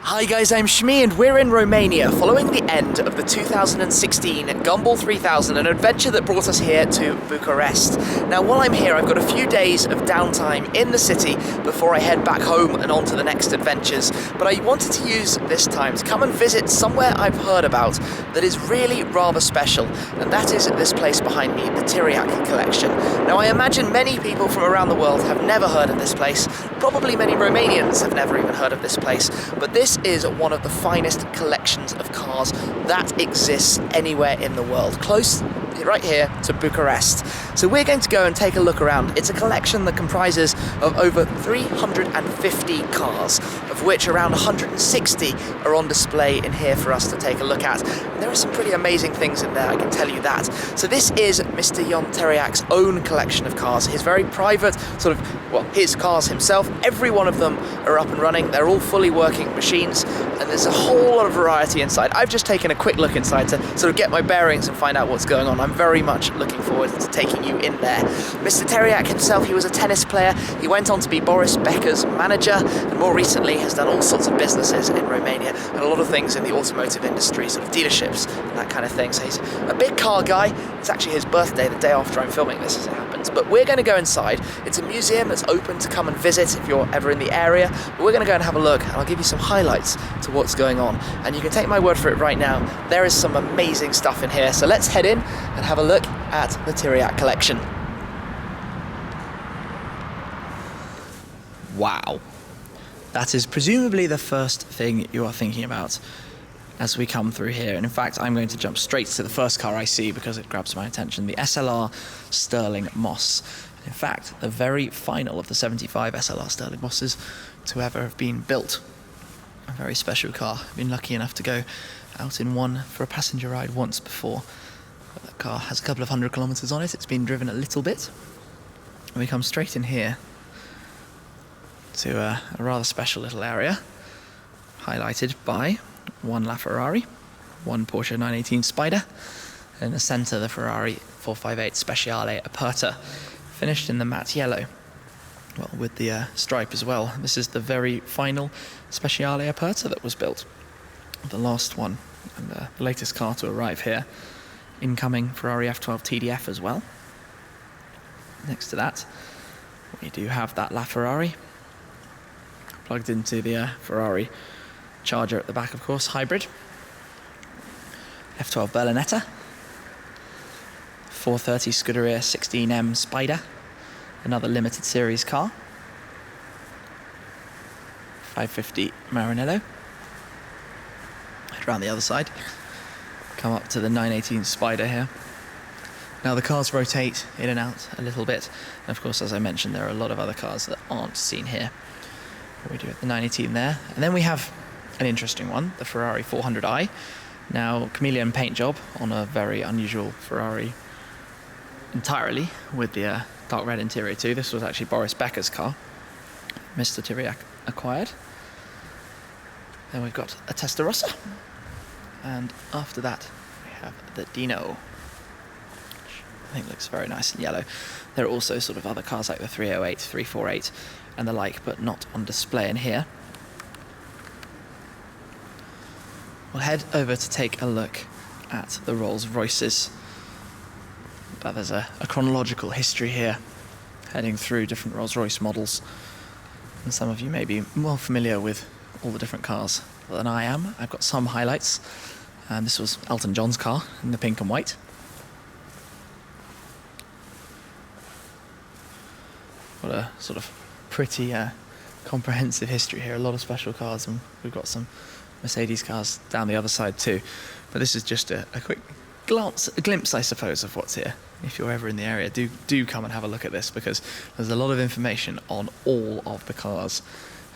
Hi guys, I'm Shmi and we're in Romania following the end of the 2016 Gumball 3000, an adventure that brought us here to Bucharest. Now while I'm here I've got a few days of downtime in the city before I head back home and on to the next adventures, but I wanted to use this time to come and visit somewhere I've heard about that is really rather special, and that is this place behind me, the Tiriac Collection. Now I imagine many people from around the world have never heard of this place, probably many Romanians have never even heard of this place, but this is one of the finest collections of cars that exists anywhere in the world, close right here to Bucharest. So we're going to go and take a look around. It's a collection that comprises of over 350 cars, of which around 160 are on display in here for us to take a look at. And there are some pretty amazing things in there, I can tell you that. So this is Mr. Jon Tiriac's own collection of cars, his very private his cars himself. Every one of them are up and running. They're all fully working machines, and there's a whole lot of variety inside. I've just taken a quick look inside to sort of get my bearings and find out what's going on. I'm very much looking forward to taking you in there. Mr. Tiriac himself, he was a tennis player. He went on to be Boris Becker's manager, and more recently has done all sorts of businesses in Romania and a lot of things in the automotive industry, sort of dealerships and that kind of thing. So he's a big car guy. It's actually his birthday the day after I'm filming this, as it happens. But we're going to go inside. It's a museum that's open to come and visit if you're ever in the area. But we're going to go and have a look, and I'll give you some highlights to what's going on. And you can take my word for it right now, there is some amazing stuff in here. So let's head in and have a look at the Tiriac Collection. Wow. That is presumably the first thing you are thinking about as we come through here. And in fact, I'm going to jump straight to the first car I see because it grabs my attention, the SLR Sterling Moss. In fact, the very final of the 75 SLR Sterling Mosses to ever have been built. A very special car. I've been lucky enough to go out in one for a passenger ride once before. But that car has a couple of 100 kilometers on it. It's been driven a little bit. And we come straight in here to a rather special little area, highlighted by one LaFerrari, one Porsche 918 Spider, and in the centre the Ferrari 458 Speciale Aperta, finished in the matte yellow, well, with the stripe as well. This is the very final Speciale Aperta that was built, the last one, and the latest car to arrive here. Incoming Ferrari F12 TDF as well. Next to that, we do have that LaFerrari, plugged into the Ferrari Charger at the back, of course, hybrid. F12 Berlinetta, 430 Scuderia 16M Spider, another limited series car. 550 Maranello. Head around the other side. Come up to the 918 Spider here. Now the cars rotate in and out a little bit, and of course, as I mentioned, there are a lot of other cars that aren't seen here. We do have the 918 there, and then we have an interesting one, the Ferrari 400i. Now, chameleon paint job on a very unusual Ferrari entirely, with the dark red interior too. This was actually Boris Becker's car, Mr. Tiriac acquired. Then we've got a Testarossa, and after that we have the Dino, which I think looks very nice in yellow. There are also sort of other cars like the 308, 348 and the like, but not on display in here. We'll head over to take a look at the Rolls Royces. But there's a chronological history here, heading through different Rolls Royce models. And some of you may be more familiar with all the different cars than I am. I've got some highlights. This was Elton John's car in the pink and white. What a sort of pretty comprehensive history here. A lot of special cars, and we've got some Mercedes cars down the other side too. But this is just a quick glimpse, I suppose, of what's here. If you're ever in the area, do come and have a look at this, because there's a lot of information on all of the cars,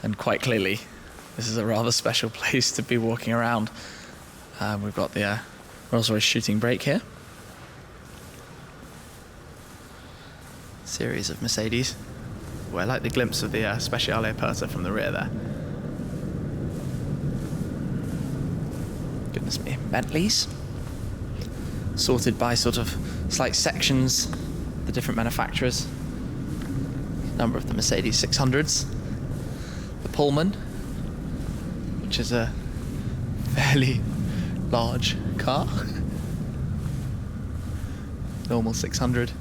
and quite clearly this is a rather special place to be walking around. We've got the Rolls-Royce shooting brake here, series of Mercedes. I like the glimpse of the Speciale Aperta from the rear there. Goodness me, Bentleys, sorted by sort of slight sections, the different manufacturers. a number of the Mercedes 600s. The Pullman, which is a fairly large car. Normal 600.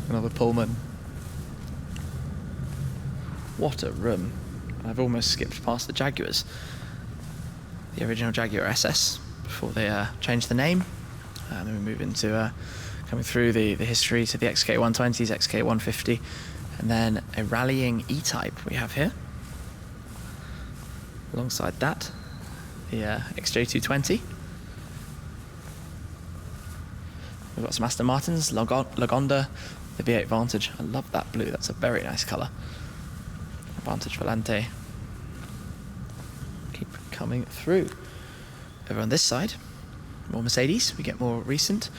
Another Pullman. What a room. I've almost skipped past the Jaguars. The original Jaguar SS before they changed the name. And then we move into coming through the history to the XK120s, XK150, and then a rallying E-Type we have here. Alongside that, the XJ220. We've got some Aston Martins, Lagonda, the V8 Vantage. I love that blue, that's a very nice colour. Vantage Volante. Keep coming through. Over on this side, more Mercedes. We get more recent.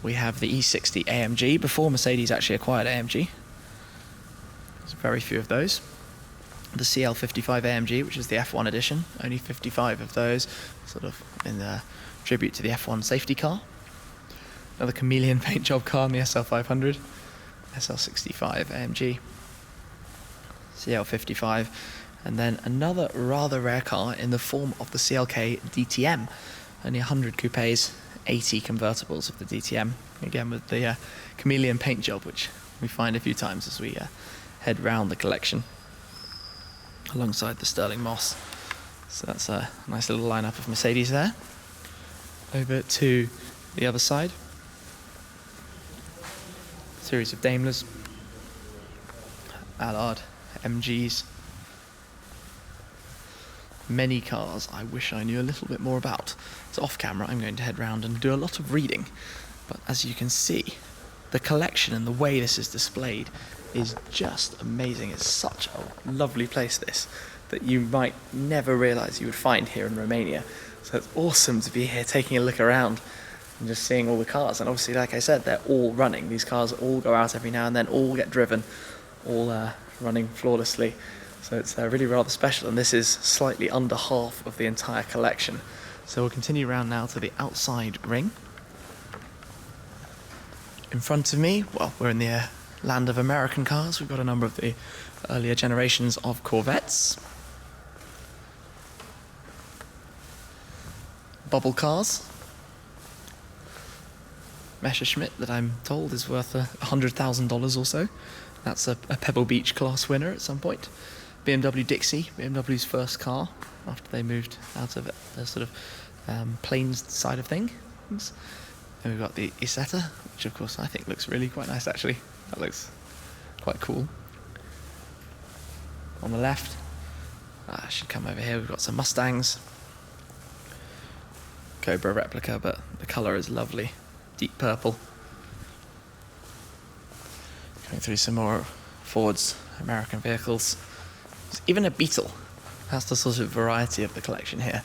We have the E60 AMG before Mercedes actually acquired AMG. There's very few of those. The CL55 AMG, which is the F1 edition. Only 55 of those, sort of in the tribute to the F1 safety car. Another chameleon paint job car in the SL500. SL65 AMG. CL55, and then another rather rare car in the form of the CLK DTM. Only 100 coupes, 80 convertibles of the DTM, again with the chameleon paint job, which we find a few times as we head round the collection, alongside the Sterling Moss. So that's a nice little lineup of Mercedes there. Over to the other side, series of Daimlers, Allard, MGs, many cars I wish I knew a little bit more about. So off camera I'm going to head round and do a lot of reading, but as you can see, the collection and the way this is displayed is just amazing. It's such a lovely place, this, that you might never realise you would find here in Romania. So it's awesome to be here taking a look around and just seeing all the cars. And obviously, like I said, they're all running. These cars all go out every now and then, all get driven, all running flawlessly. So it's really rather special, and this is slightly under half of the entire collection. So we'll continue around now to the outside ring. In front of me, well, we're in the land of American cars. We've got a number of the earlier generations of Corvettes. Bubble cars. Messerschmitt that I'm told is worth $100,000 or so. That's a Pebble Beach class winner at some point. BMW Dixie, BMW's first car after they moved out of the sort of plains side of things. And we've got the Isetta, which of course I think looks really quite nice actually. That looks quite cool. On the left, I should come over here, we've got some Mustangs. Cobra replica, but the colour is lovely, deep purple. Going through some more Ford's American vehicles. There's even a Beetle. That's the sort of variety of the collection here.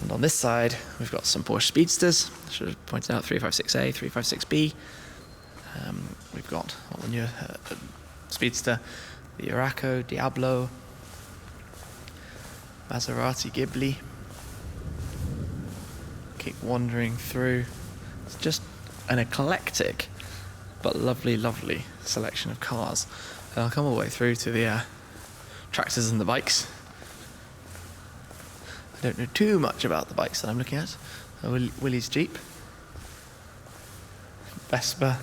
And on this side, we've got some Porsche Speedsters. I should have pointed out 356A, 356B. We've got the new Speedster, the Urraco, Diablo, Maserati Ghibli. Keep wandering through. It's just an eclectic but lovely, lovely selection of cars. And I'll come all the way through to the tractors and the bikes. I don't know too much about the bikes that I'm looking at. Willie's Jeep. Vespas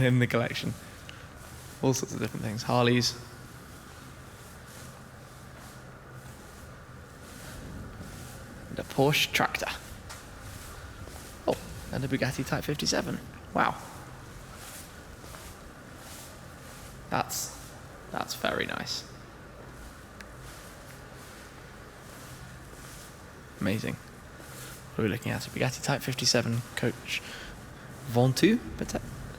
in the collection. All sorts of different things. Harleys. And a Porsche tractor. Oh, and a Bugatti Type 57. Wow. That's very nice. Amazing. What are we looking at? A Bugatti Type 57 coach Ventoux,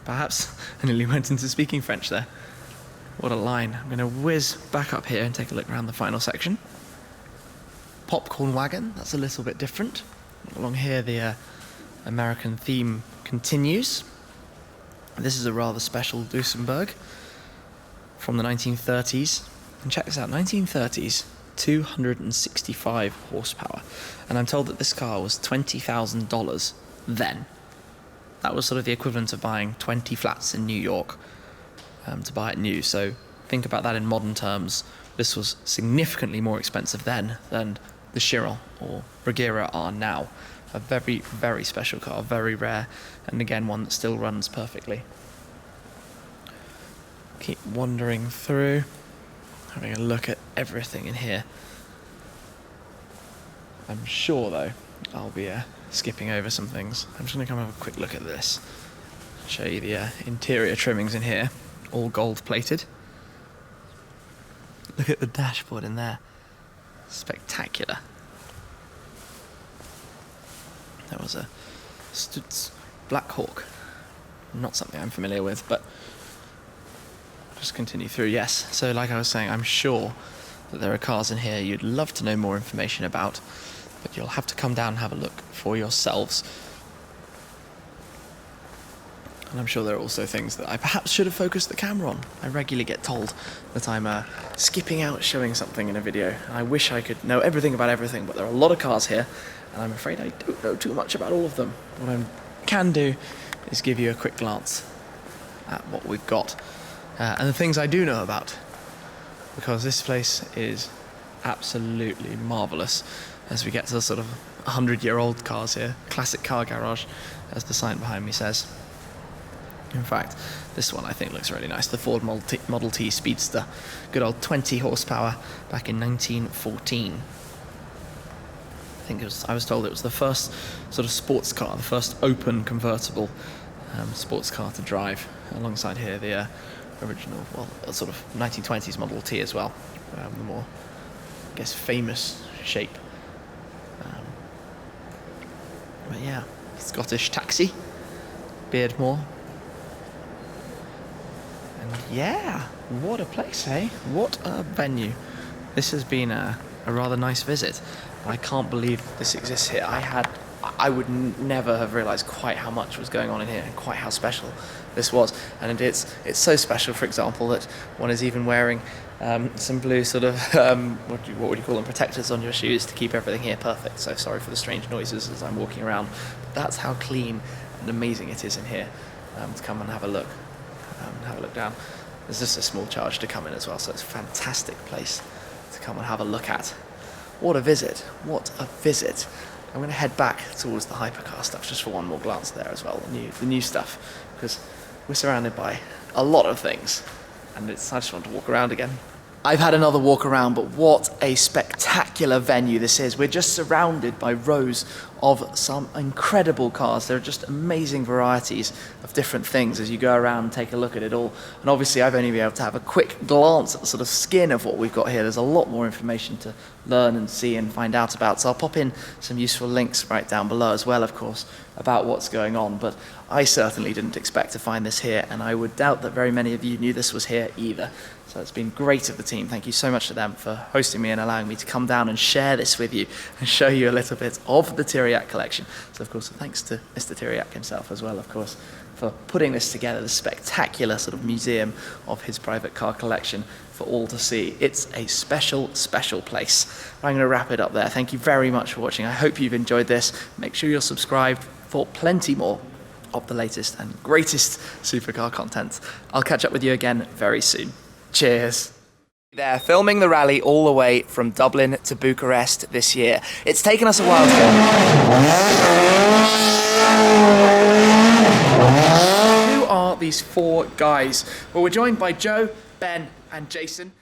perhaps? I nearly went into speaking French there. What a line. I'm going to whiz back up here and take a look around the final section. Popcorn wagon, that's a little bit different. Along here the American theme continues. This is a rather special Duesenberg from the 1930s. And check this out, 1930s, 265 horsepower. And I'm told that this car was $20,000 then. That was sort of the equivalent of buying 20 flats in New York to buy it new. So think about that in modern terms. This was significantly more expensive then than the Chiron or Regera are now. A very, very special car, very rare, and again one that still runs perfectly. Keep wandering through, having a look at everything in here. I'm sure though I'll be skipping over some things. I'm just going to come have a quick look at this. Show you the interior trimmings in here, all gold plated. Look at the dashboard in there, spectacular. That was a Stutz Black Hawk, not something I'm familiar with, but just continue through. Yes, so like I was saying, I'm sure that there are cars in here you'd love to know more information about, but you'll have to come down and have a look for yourselves. And I'm sure there are also things that I perhaps should have focused the camera on. I regularly get told that I'm skipping out showing something in a video. And I wish I could know everything about everything, but there are a lot of cars here, and I'm afraid I don't know too much about all of them. What I can do is give you a quick glance at what we've got. And the things I do know about, because this place is absolutely marvellous as we get to the sort of 100-year-old cars here. Classic car garage, as the sign behind me says. In fact, this one I think looks really nice, the Ford Model T Speedster. Good old 20 horsepower back in 1914. I was told it was the first sort of sports car, the first open convertible sports car to drive. Alongside here, the original, well, sort of 1920s Model T as well, the more, I guess, famous shape. But yeah, Scottish taxi, Beardmore. And yeah, what a place, eh? What a venue. This has been a rather nice visit. I can't believe this exists here. I would never have realised quite how much was going on in here and quite how special this was. And it's so special, for example, that one is even wearing some blue sort of, what would you call them, protectors on your shoes to keep everything here perfect. So sorry for the strange noises as I'm walking around. But that's how clean and amazing it is in here. To come and have a look. Have a look down. There's just a small charge to come in as well, so it's a fantastic place to come and have a look at. What a visit. What a visit. I'm going to head back towards the hypercar stuff just for one more glance there as well, the new stuff, because we're surrounded by a lot of things, and I just want to walk around again. I've had another walk around, but what a spectacular venue this is. We're just surrounded by rows of some incredible cars. There are just amazing varieties of different things as you go around and take a look at it all. And obviously I've only been able to have a quick glance at the sort of skin of what we've got here. There's a lot more information to learn and see and find out about. So I'll pop in some useful links right down below as well, of course, about what's going on. But I certainly didn't expect to find this here, and I would doubt that very many of you knew this was here either. So it's been great of the team. Thank you so much to them for hosting me and allowing me to come down and share this with you and show you a little bit of the Tiriac collection. So of course, thanks to Mr. Tiriac himself as well, of course, for putting this together, the spectacular sort of museum of his private car collection for all to see. It's a special, special place. I'm going to wrap it up there. Thank you very much for watching. I hope you've enjoyed this. Make sure you're subscribed for plenty more of the latest and greatest supercar content. I'll catch up with you again very soon. Cheers. They're filming the rally all the way from Dublin to Bucharest this year. It's taken us a while to get. Who are these four guys? Well, we're joined by Joe, Ben, and Jason.